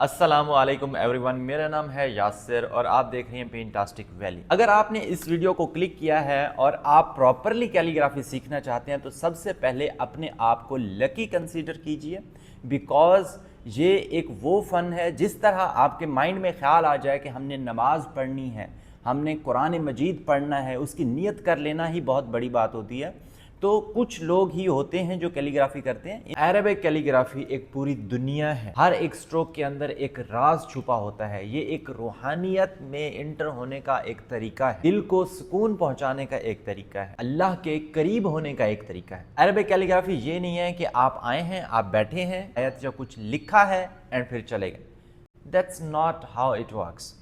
السلام علیکم ایوریون، میرا نام ہے یاسر اور آپ دیکھ رہے ہیں پینٹاسٹک ویلی۔ اگر آپ نے اس ویڈیو کو کلک کیا ہے اور آپ پراپرلی کیلیگرافی سیکھنا چاہتے ہیں تو سب سے پہلے اپنے آپ کو لکی کنسیڈر کیجئے، بیکاز یہ ایک وہ فن ہے جس طرح آپ کے مائنڈ میں خیال آ جائے کہ ہم نے نماز پڑھنی ہے، ہم نے قرآن مجید پڑھنا ہے، اس کی نیت کر لینا ہی بہت بڑی بات ہوتی ہے۔ تو کچھ لوگ ہی ہوتے ہیں جو کیلیگرافی کرتے ہیں۔ عربک کیلیگرافی ایک پوری دنیا ہے، ہر ایک سٹروک کے اندر ایک راز چھپا ہوتا ہے، یہ ایک روحانیت میں انٹر ہونے کا ایک طریقہ ہے، دل کو سکون پہنچانے کا ایک طریقہ ہے، اللہ کے قریب ہونے کا ایک طریقہ ہے۔ عربک کیلیگرافی یہ نہیں ہے کہ آپ آئے ہیں، آپ بیٹھے ہیں، آیت یا کچھ لکھا ہے اینڈ پھر چلے گئے۔ That's not how it works۔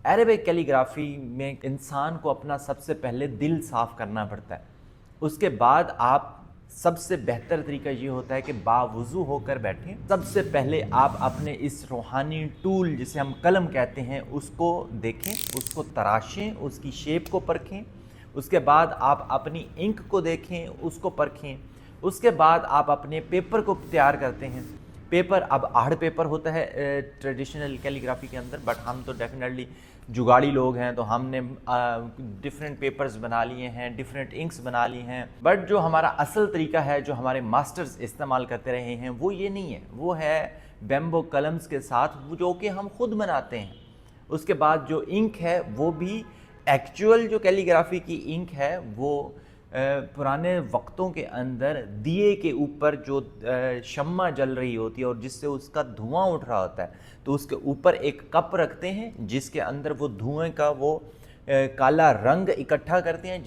Arabic calligraphy میں انسان کو اپنا سب سے پہلے دل صاف کرنا پڑتا ہے، اس کے بعد آپ سب سے بہتر طریقہ یہ ہوتا ہے کہ باوضو ہو کر بیٹھیں۔ سب سے پہلے آپ اپنے اس روحانی ٹول جسے ہم قلم کہتے ہیں اس کو دیکھیں، اس کو تراشیں، اس کی شیپ کو پرکھیں۔ اس کے بعد آپ اپنی انک کو دیکھیں، اس کو پرکھیں۔ اس کے بعد آپ اپنے پیپر کو تیار کرتے ہیں۔ پیپر اب آرٹ پیپر ہوتا ہے ٹریڈیشنل کیلیگرافی کے اندر، بٹ ہم تو ڈیفینیٹلی جگاڑی لوگ ہیں تو ہم نے ڈفرینٹ پیپرز بنا لیے ہیں، ڈفرینٹ انکس بنا لی ہیں، بٹ جو ہمارا اصل طریقہ ہے جو ہمارے ماسٹرز استعمال کرتے رہے ہیں وہ یہ نہیں ہے، وہ ہے بیمبو قلمز کے ساتھ جو کہ ہم خود بناتے ہیں۔ اس کے بعد جو انک ہے وہ بھی ایکچول جو کیلیگرافی کی انک ہے وہ پرانے وقتوں کے اندر دیے کے اوپر جو شمع جل رہی ہوتی ہے اور جس سے اس کا دھواں اٹھ رہا ہوتا ہے تو اس کے اوپر ایک کپ رکھتے ہیں جس کے اندر وہ دھوئیں کا وہ کالا رنگ اکٹھا کرتے ہیں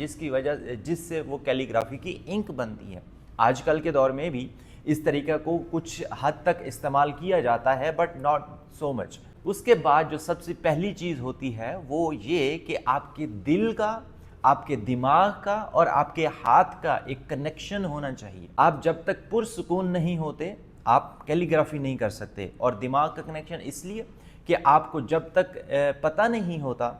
جس سے وہ کیلیگرافی کی انک بنتی ہے۔ آج کل کے دور میں بھی اس طریقہ کو کچھ حد تک استعمال کیا جاتا ہے بٹ ناٹ سو مچ۔ اس کے بعد جو سب سے پہلی چیز ہوتی ہے وہ یہ کہ آپ کے دل کا، آپ کے دماغ کا اور آپ کے ہاتھ کا ایک کنیکشن ہونا چاہیے۔ آپ جب تک پرسکون نہیں ہوتے آپ کیلیگرافی نہیں کر سکتے، اور دماغ کا کنیکشن اس لیے کہ آپ کو جب تک پتہ نہیں ہوتا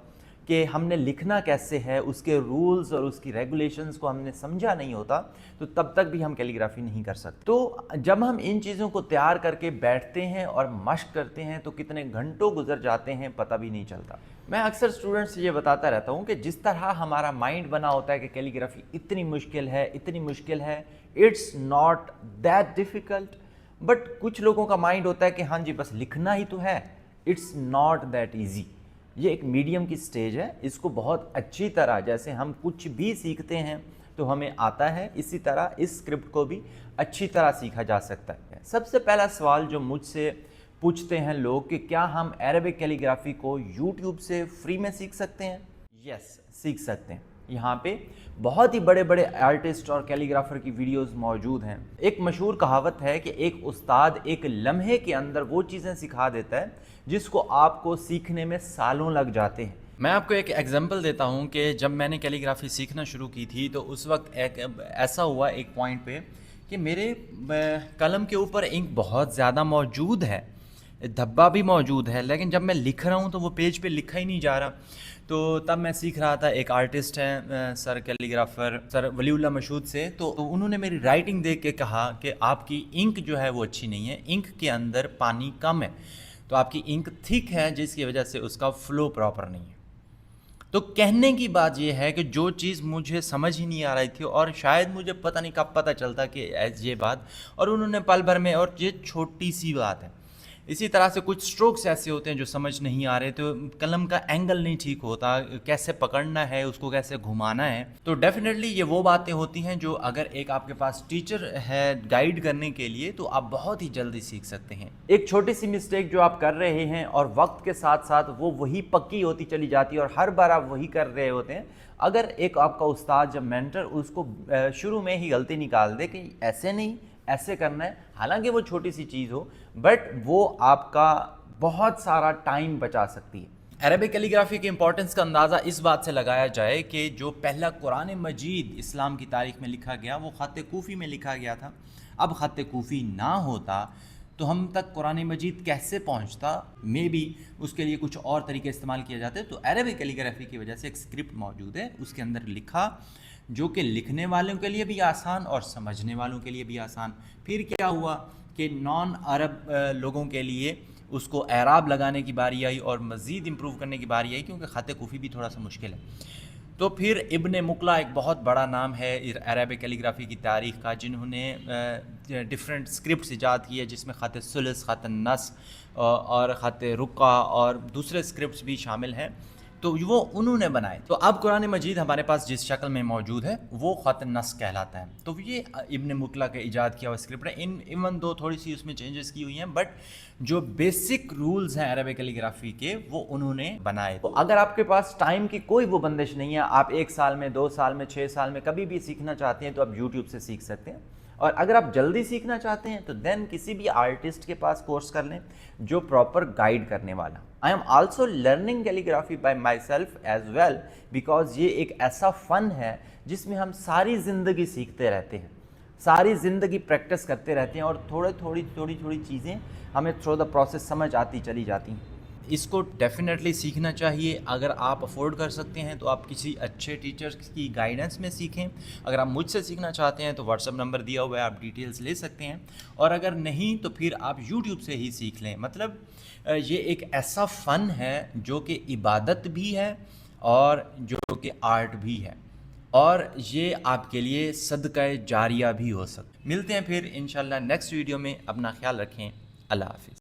کہ ہم نے لکھنا کیسے ہے، اس کے رولز اور اس کی ریگولیشنز کو ہم نے سمجھا نہیں ہوتا تو تب تک بھی ہم کیلیگرافی نہیں کر سکتے۔ تو جب ہم ان چیزوں کو تیار کر کے بیٹھتے ہیں اور مشق کرتے ہیں تو کتنے گھنٹوں گزر جاتے ہیں پتہ بھی نہیں چلتا۔ میں اکثر اسٹوڈنٹس سے یہ بتاتا رہتا ہوں کہ جس طرح ہمارا مائنڈ بنا ہوتا ہے کہ کیلیگرافی اتنی مشکل ہے، it's not that difficult, but کچھ لوگوں کا مائنڈ ہوتا ہے کہ ہاں جی بس لکھنا ہی تو ہے، اٹس ناٹ دیٹ ایزی۔ یہ ایک میڈیم کی سٹیج ہے، اس کو بہت اچھی طرح جیسے ہم کچھ بھی سیکھتے ہیں تو ہمیں آتا ہے، اسی طرح اس اسکرپٹ کو بھی اچھی طرح سیکھا جا سکتا ہے۔ سب سے پہلا سوال جو مجھ سے پوچھتے ہیں لوگ کہ کیا ہم عربک کیلیگرافی کو یوٹیوب سے فری میں سیکھ سکتے ہیں؟ یس، سیکھ سکتے ہیں۔ یہاں پہ بہت ہی بڑے بڑے آرٹسٹ اور کیلیگرافر کی ویڈیوز موجود ہیں۔ ایک مشہور کہاوت ہے کہ ایک استاد ایک لمحے کے اندر وہ چیزیں سکھا دیتا ہے جس کو آپ کو سیکھنے میں سالوں لگ جاتے ہیں۔ میں آپ کو ایک ایگزامپل دیتا ہوں کہ جب میں نے کیلیگرافی سیکھنا شروع کی تھی تو اس وقت ایسا ہوا ایک پوائنٹ پہ کہ میرے قلم کے اوپر انک بہت زیادہ موجود ہے، دھبا بھی موجود ہے، لیکن جب میں لکھ رہا ہوں تو وہ پیج پہ لکھا ہی نہیں جا رہا۔ تو تب میں سیکھ رہا تھا، ایک آرٹسٹ ہیں سر کیلیگرافر سر ولی اللہ مشہود سے، تو انہوں نے میری رائٹنگ دیکھ کے کہا کہ آپ کی انک جو ہے وہ اچھی نہیں ہے، انک کے اندر پانی کم ہے، تو آپ کی انک تھک ہے جس کی وجہ سے اس کا فلو پراپر نہیں ہے۔ تو کہنے کی بات یہ ہے کہ جو چیز مجھے سمجھ ہی نہیں آ رہی تھی اور شاید مجھے پتہ نہیں کب پتہ چلتا کہ یہ بات، اور انہوں نے پل بھر میں، اور یہ چھوٹی سی بات ہے۔ اسی طرح سے کچھ سٹروکس ایسے ہوتے ہیں جو سمجھ نہیں آ رہے، تو قلم کا اینگل نہیں ٹھیک ہوتا، کیسے پکڑنا ہے، اس کو کیسے گھمانا ہے۔ تو ڈیفینیٹلی یہ وہ باتیں ہوتی ہیں جو اگر ایک آپ کے پاس ٹیچر ہے گائیڈ کرنے کے لیے تو آپ بہت ہی جلدی سیکھ سکتے ہیں۔ ایک چھوٹی سی مسٹیک جو آپ کر رہے ہیں اور وقت کے ساتھ ساتھ وہی پکی ہوتی چلی جاتی ہے اور ہر بار آپ وہی کر رہے ہوتے ہیں، اگر ایک آپ کا استاد جب مینٹر اس کو شروع میں ہی غلطی نکال دے کہ ایسے نہیں ایسے کرنا ہے، حالانکہ وہ چھوٹی سی چیز ہو بٹ وہ آپ کا بہت سارا ٹائم بچا سکتی ہے۔ عربک کیلیگرافی کے امپورٹنس کا اندازہ اس بات سے لگایا جائے کہ جو پہلا قرآن مجید اسلام کی تاریخ میں لکھا گیا وہ خط کوفی میں لکھا گیا تھا۔ اب خط کوفی نہ ہوتا تو ہم تک قرآن مجید کیسے پہنچتا؟ مے بی اس کے لیے کچھ اور طریقے استعمال کیے جاتے۔ تو عربک کیلیگرافی کی وجہ سے ایک اسکرپٹ موجود ہے، اس کے اندر لکھا جو کہ لکھنے والوں کے لیے بھی آسان اور سمجھنے والوں کے لیے بھی آسان۔ پھر کیا ہوا کہ نان عرب لوگوں کے لیے اس کو اعراب لگانے کی باری آئی اور مزید امپروو کرنے کی باری آئی، کیونکہ خط کوفی بھی تھوڑا سا مشکل ہے۔ تو پھر ابن مقلہ ایک بہت بڑا نام ہے عربی کیلیگرافی کی تاریخ کا، جنہوں نے ڈفرینٹ اسکرپٹس ایجاد کی ہے، جس میں خط ثلث، خط نص اور خط رقعہ اور دوسرے اسکرپٹس بھی شامل ہیں، تو وہ انہوں نے بنائے۔ تو اب قرآن مجید ہمارے پاس جس شکل میں موجود ہے وہ خط نص کہلاتا ہے۔ تو یہ ابن مقلہ کا ایجاد کیا ہوا اسکرپٹ ہے، ایون دو تھوڑی سی اس میں چینجز کی ہوئی ہیں، بٹ جو بیسک رولز ہیں عربی کیلیگرافی کے وہ انہوں نے بنائے۔ تو اگر آپ کے پاس ٹائم کی کوئی وہ بندش نہیں ہے، آپ 1 سال میں، 2 سال میں، 6 سال میں کبھی بھی سیکھنا چاہتے ہیں تو آپ یوٹیوب سے سیکھ سکتے ہیں، اور اگر آپ جلدی سیکھنا چاہتے ہیں تو دین کسی بھی آرٹسٹ کے پاس کورس کر لیں جو پراپر گائیڈ کرنے والا۔ I am also learning calligraphy by myself as well, because یہ ایک ایسا فن ہے جس میں ہم ساری زندگی سیکھتے رہتے ہیں، ساری زندگی پریکٹس کرتے رہتے ہیں، اور تھوڑی چیزیں ہمیں تھرو دا پروسیس سمجھ آتی چلی جاتی ہیں۔ اس کو ڈیفینیٹلی سیکھنا چاہیے۔ اگر آپ افورڈ کر سکتے ہیں تو آپ کسی اچھے ٹیچر کی گائیڈنس میں سیکھیں۔ اگر آپ مجھ سے سیکھنا چاہتے ہیں تو واٹس ایپ نمبر دیا ہوا ہے، آپ ڈیٹیلز لے سکتے ہیں، اور اگر نہیں تو پھر آپ یوٹیوب سے ہی سیکھ لیں۔ مطلب یہ ایک ایسا فن ہے جو کہ عبادت بھی ہے اور جو کہ آرٹ بھی ہے، اور یہ آپ کے لیے صدقہ جاریہ بھی ہو سکتا ہے۔ ملتے ہیں پھر انشاءاللہ نیکسٹ ویڈیو میں، اپنا خیال رکھیں، اللہ حافظ۔